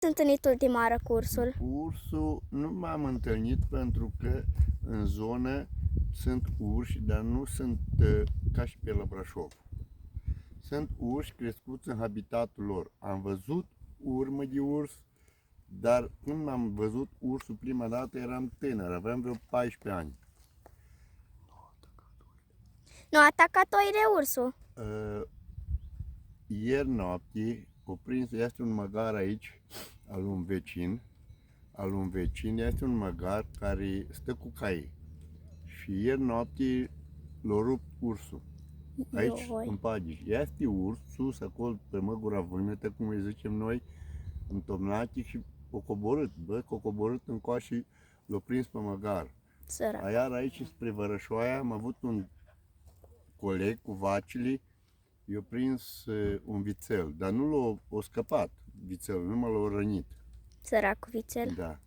Sunt întâlnit ultima oară cu ursul? Ursul nu m-am întâlnit pentru că în zonă sunt urși, dar nu sunt ca și pe la Brașov. Sunt urși crescuți în habitatul lor. Am văzut urmă de urs, dar când am văzut ursul prima dată eram tânăr, aveam vreo 14 ani. Nu a atacat oile ursul. Ieri noapte o prins, este un măgar aici, al un vecin, este un măgar care stă cu cai. Și ieri noapte l-a rupt ursul. Aici, Ioi. în Pagiș. Este urs sus, acolo, pe măgura vâlmetă, cum îi zicem noi, în Tomnatic și o coborât în coa și l-a prins pe măgar. Sărac. Iar aici, spre Vărășoaia, am avut un coleg cu vacile, i-a prins un vițel, dar nu l-a scăpat vițelul, numai l-a rănit. Săracul vițel. Da.